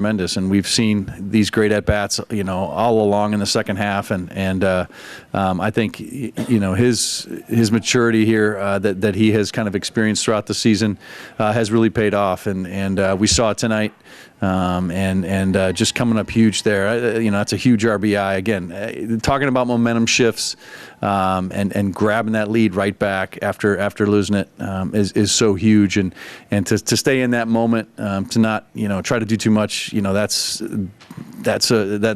tremendous, and we've seen these great at bats, all along in the second half, and I think his maturity here that he has kind of experienced throughout the season has really paid off, and we saw it tonight, and just coming up huge there. That's a huge RBI again. Talking about momentum shifts, and grabbing that lead right back after losing it is so huge, and to stay in that moment, to not try to do too much, that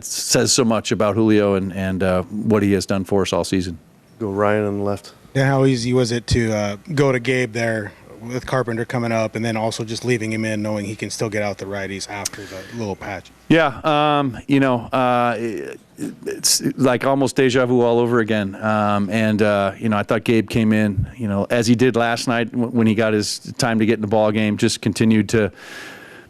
says so much about Julio and what he has done for us all season. Go Ryan on the left. Yeah, how easy was it to go to Gabe there with Carpenter coming up, and then also just leaving him in, knowing he can still get out the righties after the little patch? Yeah, it's like almost deja vu all over again. I thought Gabe came in, as he did last night when he got his time to get in the ball game, just continued to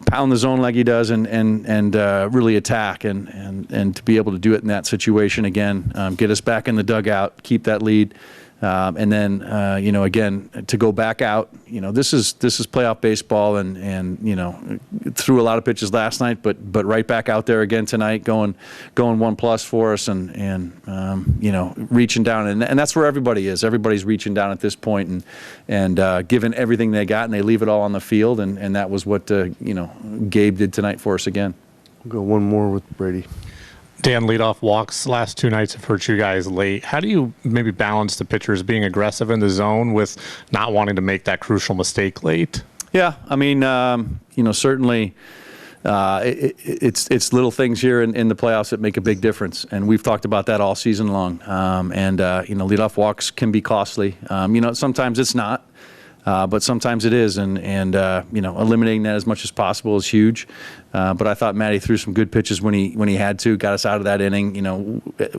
pound the zone like he does and really attack, and to be able to do it in that situation again, get us back in the dugout, keep that lead. And then, again, to go back out, this is playoff baseball, and threw a lot of pitches last night, but right back out there again tonight, going 1+ for us, and reaching down, and that's where everybody is. Everybody's reaching down at this point, and giving everything they got, and they leave it all on the field, and that was what Gabe did tonight for us again. We'll go one more with Brady. Dan, leadoff walks last two nights have hurt you guys late. How do you maybe balance the pitchers being aggressive in the zone with not wanting to make that crucial mistake late? Yeah, I mean, certainly it's little things here in the playoffs that make a big difference, and we've talked about that all season long. Leadoff walks can be costly. Sometimes it's not. But sometimes it is, and eliminating that as much as possible is huge. But I thought Matty threw some good pitches when he had to, got us out of that inning,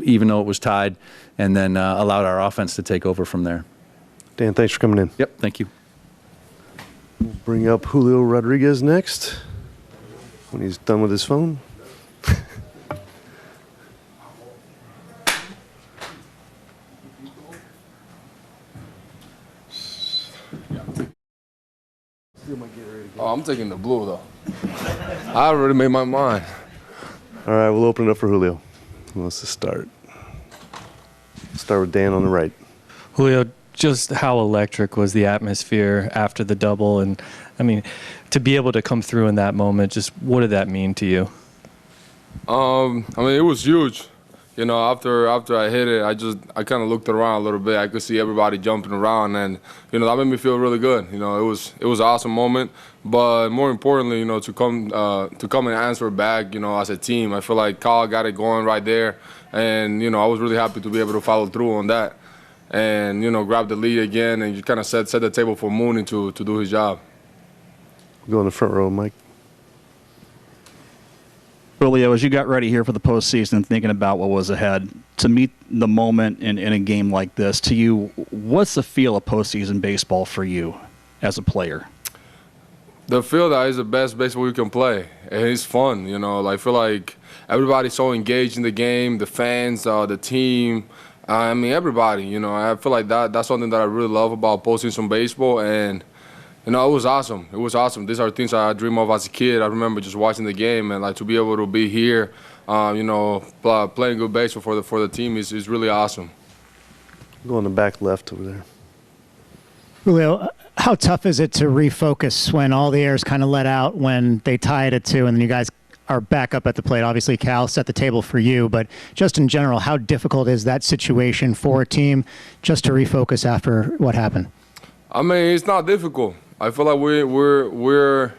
even though it was tied, and then allowed our offense to take over from there. Dan, thanks for coming in. Yep, thank you. We'll bring up Julio Rodriguez next when he's done with his phone. Oh, I'm taking the blue, though. I already made my mind. All right, we'll open it up for Julio. Who wants to start? Start with Dan on the right. Julio, just how electric was the atmosphere after the double? And, I mean, to be able to come through in that moment, just what did that mean to you? It was huge. After I hit it, I kind of looked around a little bit. I could see everybody jumping around, and that made me feel really good. It was an awesome moment. But more importantly, to come and answer back, as a team. I feel like Kyle got it going right there, and I was really happy to be able to follow through on that, and grab the lead again, and you kind of set the table for Mooney to do his job. Go in the front row, Mike. Julio, as you got ready here for the postseason, thinking about what was ahead, to meet the moment in a game like this, to you, what's the feel of postseason baseball for you as a player? The feel that is the best baseball you can play. It's fun, I feel like everybody's so engaged in the game, the fans, the team, everybody, I feel like that's something that I really love about postseason baseball, and it was awesome. It was awesome. These are things I dream of as a kid. I remember just watching the game, and to be able to be here, playing good baseball for the team is really awesome. Go on the back left over there. Julio, how tough is it to refocus when all the air's kind of let out when they tie it at 2 and then you guys are back up at the plate? Obviously, Cal set the table for you, but just in general, how difficult is that situation for a team just to refocus after what happened? It's not difficult. I feel like we're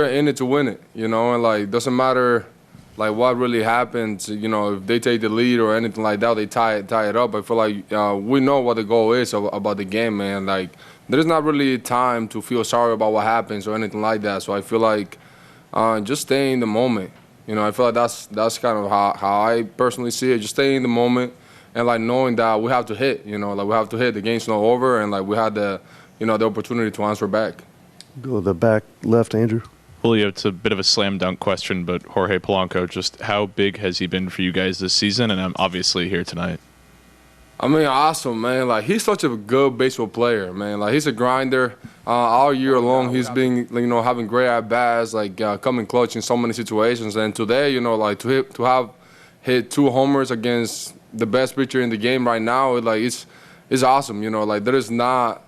in it to win it, and doesn't matter what really happens, if they take the lead or anything like that, they tie it up. I feel like we know what the goal is about the game, man. There's not really time to feel sorry about what happens or anything like that. So I feel like just stay in the moment. I feel like that's kind of how I personally see it. Just stay in the moment and knowing that we have to hit. We have to hit. The game's not over, and we had the opportunity to answer back. Go to the back left, Andrew. Julio, it's a bit of a slam dunk question, but Jorge Polanco, just how big has he been for you guys this season? And I'm obviously here tonight. I mean, awesome, man. Like, he's such a good baseball player, man. Like, he's a grinder. All year long, he's been, having great at-bats, like, coming clutch in so many situations. And today, like, to have hit 2 homers against the best pitcher in the game right now, it's awesome, Like, there's not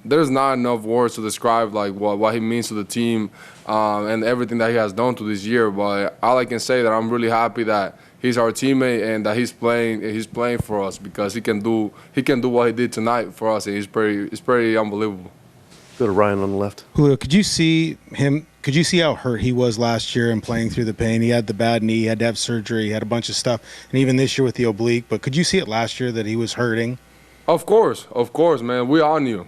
enough words to describe, like, what he means to the team and everything that he has done to this year. But all I can say that I'm really happy that he's our teammate and that he's playing for us, because he can do what he did tonight for us, and it's pretty unbelievable. Go to Ryan on the left. Julio, could you see how hurt he was last year and playing through the pain? He had the bad knee, he had to have surgery, he had a bunch of stuff, and even this year with the oblique. But could you see it last year that he was hurting? Of course, man. We all knew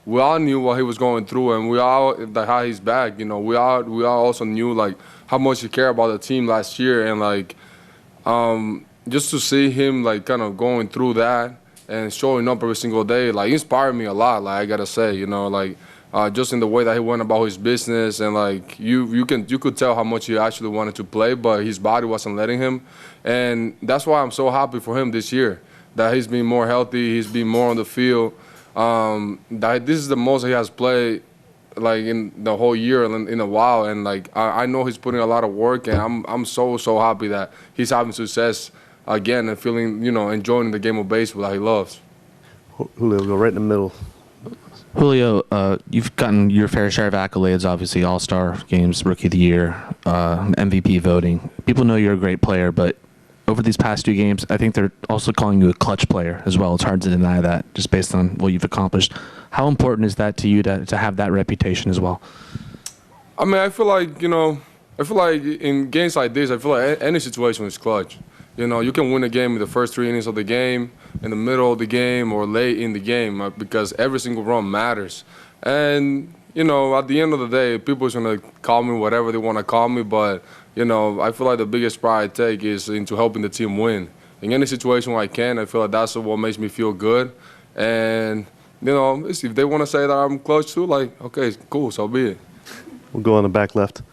what he was going through, and we all had his back. We all also knew, like, how much he cared about the team last year, and like just to see him, like, kind of going through that and showing up every single day, like, inspired me a lot. Like, I gotta say, like. Just in the way that he went about his business, and like you could tell how much he actually wanted to play, but his body wasn't letting him, and that's why I'm so happy for him this year, that he's been more healthy, he's been more on the field. That this is the most he has played, like, in the whole year in a while, and like I know he's putting a lot of work, and I'm so happy that he's having success again and feeling, enjoying the game of baseball that he loves. Julio, go right in the middle. Julio, you've gotten your fair share of accolades, obviously All-Star games, Rookie of the Year, MVP voting. People know you're a great player, but over these past 2 games, I think they're also calling you a clutch player as well. It's hard to deny that, just based on what you've accomplished. How important is that to you to have that reputation as well? I mean, I feel like in games like this, I feel like any situation is clutch. You can win a game in the first 3 innings of the game, in the middle of the game, or late in the game, because every single run matters. And, at the end of the day, people are going to call me whatever they want to call me, but, I feel like the biggest pride I take is into helping the team win. In any situation where I can, I feel like that's what makes me feel good. And, if they want to say that I'm clutch too, like, okay, cool, so be it. We'll go on the back left.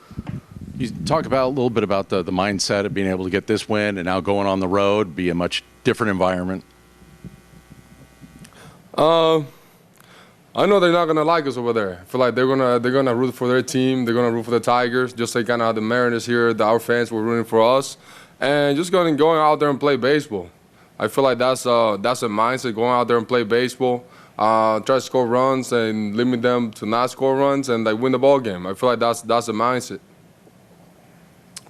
You talk about a little bit about the mindset of being able to get this win and now going on the road, be a much different environment. I know they're not gonna like us over there. I feel like they're gonna root for their team. They're gonna root for the Tigers, just like kind of how the Mariners here, our fans were rooting for us, and just going out there and play baseball. I feel like that's a mindset, going out there and play baseball. Try to score runs and limit them to not score runs, and like win the ball game. I feel like that's a mindset.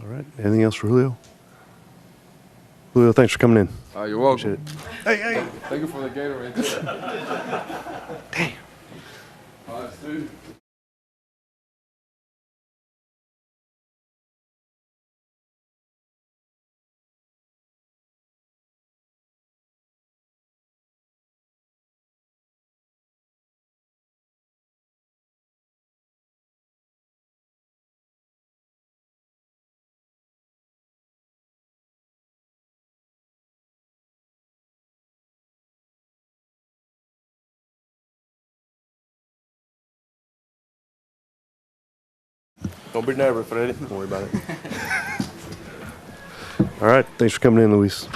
All right. Anything else for Julio? Julio, thanks for coming in. You're welcome. Hey. Thank you for the Gatorade. Damn. Dude. Don't be nervous, Freddie. Don't worry about it. All right. Thanks for coming in, Luis.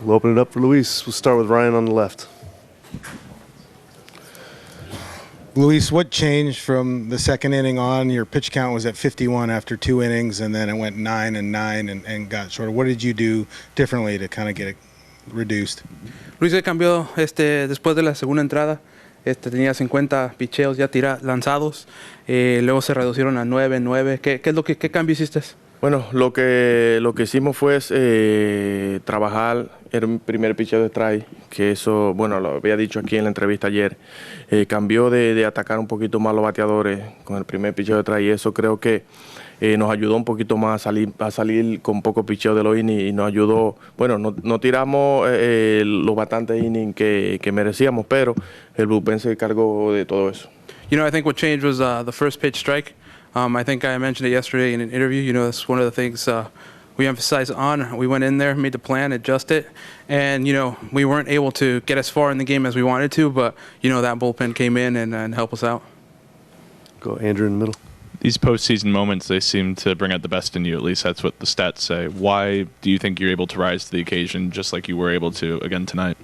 We'll open it up for Luis. We'll start with Ryan on the left. Luis, what changed from the second inning on? Your pitch count was at 51 after 2 innings, and then it went 9 and 9 and got shorter. What did you do differently to kind of get it reduced? Luis se cambió después de la segunda entrada. Tenía 50 picheos ya lanzados, luego se reducieron a 9. ¿Qué cambio hiciste? Bueno, lo que hicimos fue trabajar el primer picheo de strike, que eso, bueno, lo había dicho aquí en la entrevista ayer, cambió de atacar un poquito más los bateadores con el primer picheo de strike, y eso creo que nos ayudó un poquito más a salir con poco picheo de los innings, y nos ayudó, bueno, no tiramos los bastantes innings que merecíamos, pero el bullpen se cargó de todo eso. I think what changed was the first pitch strike. I think I mentioned it yesterday in an interview. That's one of the things we emphasize on. We went in there, made the plan, adjusted, and we weren't able to get as far in the game as we wanted to, but that bullpen came in and helped us out. Go Andrew in the middle. These postseason moments, they seem to bring out the best in you. At least that's what the stats say. Why do you think you're able to rise to the occasion just like you were able to again tonight?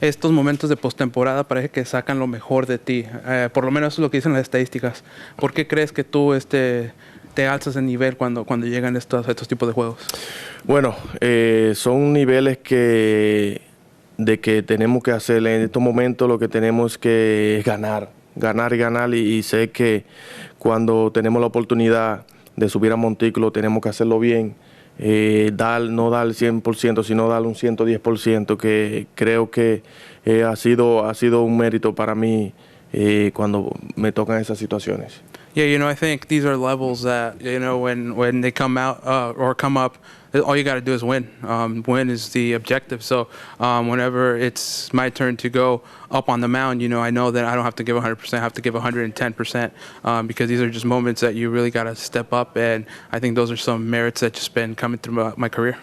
estos momentos de postemporada parece que sacan lo mejor de ti. Por lo menos eso es lo que dicen las estadísticas. ¿Por qué crees que tú te alzas de nivel cuando llegan estos tipos de juegos? Bueno, son niveles que tenemos que hacer. En estos momentos lo que tenemos que es ganar y ganar, y sé que cuando tenemos la oportunidad de subir a montículo tenemos que hacerlo bien, no dar el 100%, sino dar un 110%, que creo que ha sido un mérito para mí cuando me tocan esas situaciones. Yeah, I think these are levels that, when they come out or come up, all you got to do is win. Win is the objective. So whenever it's my turn to go up on the mound, I know that I don't have to give 100%, I have to give 110%, because these are just moments that you really got to step up, and I think those are some merits that just been coming through my career.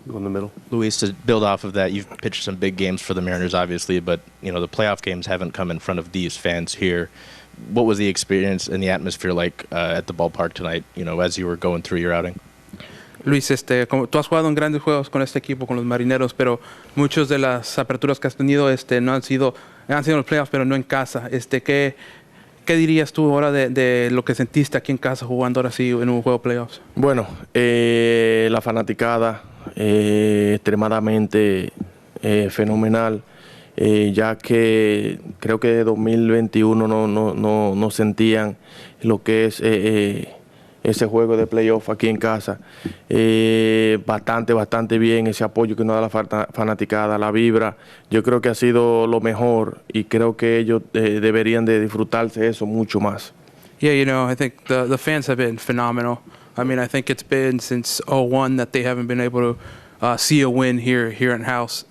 Go in the middle. Luis, to build off of that, you've pitched some big games for the Mariners, obviously, but the playoff games haven't come in front of these fans here. What was the experience and the atmosphere like at the ballpark tonight, as you were going through your outing? Luis, como tú has jugado en grandes juegos con este equipo, con los Marineros, pero muchas de las aperturas que has tenido no han sido en los playoffs, pero no en casa. ¿Qué dirías tú ahora de lo que sentiste aquí en casa jugando ahora sí en un juego de playoffs? Bueno, la fanaticada extremadamente fenomenal. Ya que creo que de 2021 no sentían lo que es ese juego de playoff aquí en casa. Bastante bien ese apoyo que nos da la fanaticada, la vibra. Yo creo que ha sido lo mejor, y creo que ellos deberían de disfrutarse eso mucho más. Yeah, I think the fans have been phenomenal. I mean, I think it's been since 2001 that they haven't been able to see a win here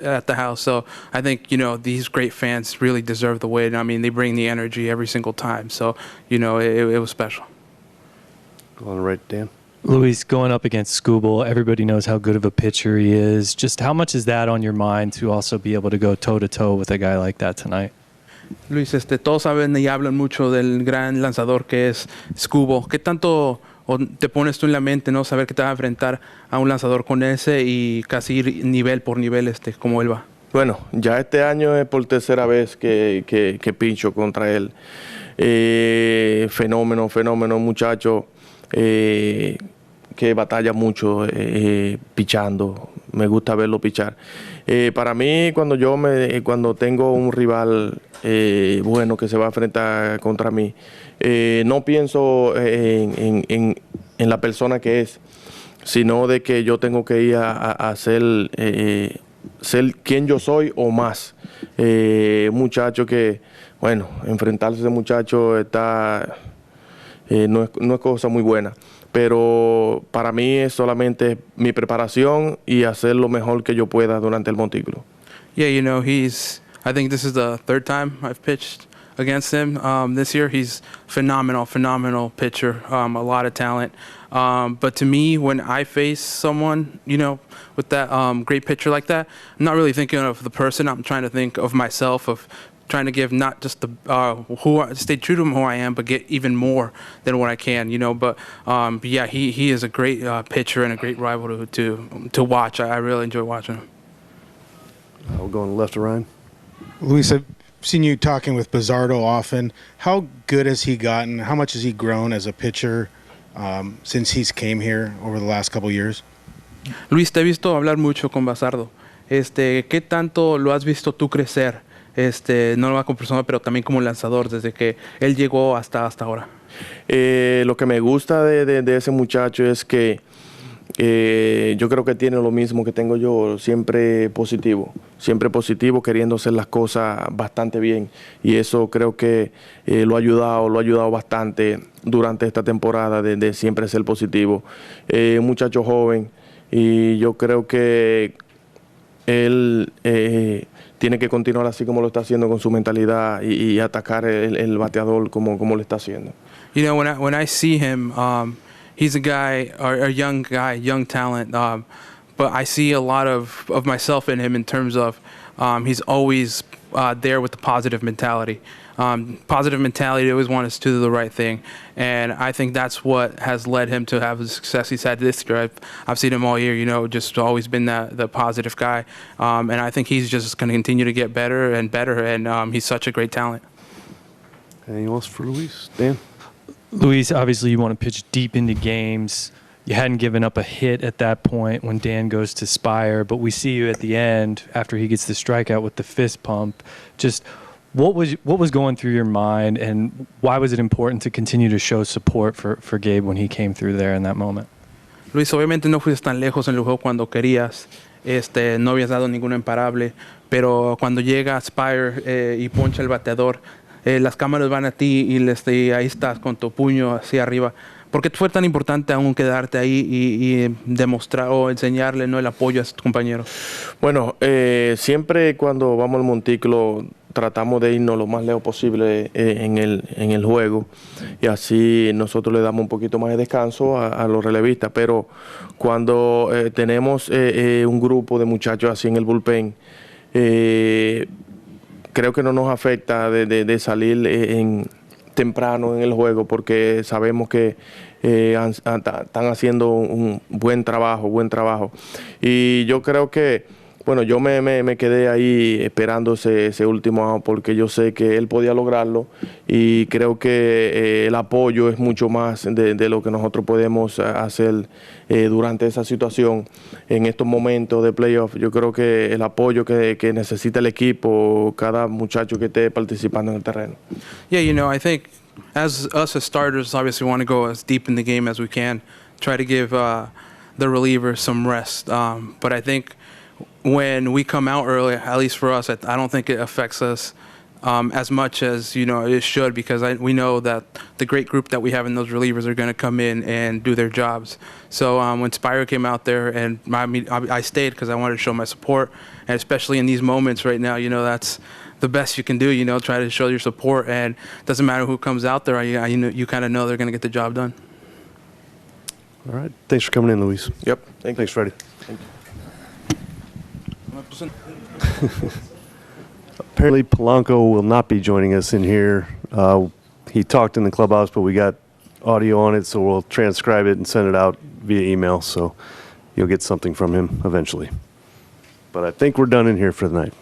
at the house. So I think, these great fans really deserve the win. I mean, they bring the energy every single time. So, it was special. Go on the right, Dan. Luis, going up against Skubal, everybody knows how good of a pitcher he is. Just how much is that on your mind to also be able to go toe-to-toe with a guy like that tonight? Luis, todos saben y hablan mucho del gran lanzador que es Skubal. ¿Qué tanto te pones tú en la mente, saber que te vas a enfrentar a un lanzador con ese y casi ir nivel por nivel como él va? Bueno, ya este año es por tercera vez que pincho contra él. Fenómeno, muchacho, que batalla mucho pichando. Me gusta verlo pichar. Para mí, cuando tengo un rival bueno que se va a enfrentar contra mí, no pienso en la persona que es, sino de que yo tengo que ir a ser quien yo soy o más. Muchacho que, enfrentarse a ese muchacho no es cosa muy buena. Pero para mí es solamente mi preparación y hacer lo mejor que yo pueda durante el montículo. Yeah, I think this is the third time I've pitched against him this year. He's phenomenal pitcher, a lot of talent. But to me, when I face someone, with that great pitcher like that, I'm not really thinking of the person. I'm trying to think of myself, of trying to give not just stay true to who I am, but get even more than what I can, But yeah, he is a great pitcher and a great rival to watch. I really enjoy watching him. We'll go on the left to Ryan. Luis, I've seen you talking with Bizzardo often. How good has he gotten? How much has he grown as a pitcher since he's came here over the last couple of years? Luis, te he visto hablar mucho con Bizzardo. ¿Qué tanto lo has visto tú crecer? No como persona, pero también como lanzador, desde que él llegó hasta ahora. Lo que me gusta de ese muchacho es que yo creo que tiene lo mismo que tengo yo, siempre positivo, queriendo hacer las cosas bastante bien, y eso creo que lo ha ayudado bastante durante esta temporada de siempre ser positivo. Un muchacho joven, y yo creo que él tiene que continuar así como lo está haciendo, con su mentalidad y atacar el bateador como lo está haciendo. When I see him, he's a guy, a young guy, young talent, but I see a lot of myself in him in terms of he's always there with the positive mentality. Positive mentality, they always want us to do the right thing. And I think that's what has led him to have the success he's had this year. I've seen him all year, just always been the positive guy. And I think he's just going to continue to get better and better, and he's such a great talent. Anything else for Luis? Dan? Luis, obviously you want to pitch deep into games. You hadn't given up a hit at that point when Dan goes to Spire, but we see you at the end after he gets the strikeout with the fist pump. Just what was going through your mind, and why was it important to continue to show support for Gabe when he came through there in that moment? Luis, obviamente no fuiste tan lejos en el juego cuando querías. No habías dado ningún imparable, pero cuando llega Spire y poncha el bateador, las cámaras van a ti y ahí estás con tu puño hacia arriba. ¿Por qué fue tan importante aún quedarte ahí y demostrar o enseñarle el apoyo a tus compañeros? Bueno, siempre cuando vamos al montículo tratamos de irnos lo más lejos posible en el juego, y así nosotros le damos un poquito más de descanso a los relevistas. Pero cuando tenemos un grupo de muchachos así en el bullpen, creo que no nos afecta de salir temprano en el juego, porque sabemos que están haciendo un buen trabajo. Y yo creo que, bueno, yo me quedé ahí esperando ese último out, porque yo sé que él podía lograrlo, y creo que el apoyo es mucho más de lo que nosotros podemos hacer durante esa situación. En estos momentos de playoff, yo creo que el apoyo que necesita el equipo, cada muchacho que esté participando en el terreno. Yeah, I think as starters, obviously want to go as deep in the game as we can, try to give the relievers some rest. But I think when we come out early, at least for us, I don't think it affects us as much as it should, because we know that the great group that we have in those relievers are going to come in and do their jobs. So when Spire came out there, and I stayed because I wanted to show my support, and especially in these moments right now, that's the best you can do. Try to show your support, and it doesn't matter who comes out there. You kind of know they're going to get the job done. All right. Thanks for coming in, Luis. Yep. Thanks, Freddie. Thank you. Apparently, Polanco will not be joining us in here. He talked in the clubhouse, but we got audio on it, so we'll transcribe it and send it out via email, so you'll get something from him eventually. But I think we're done in here for the night.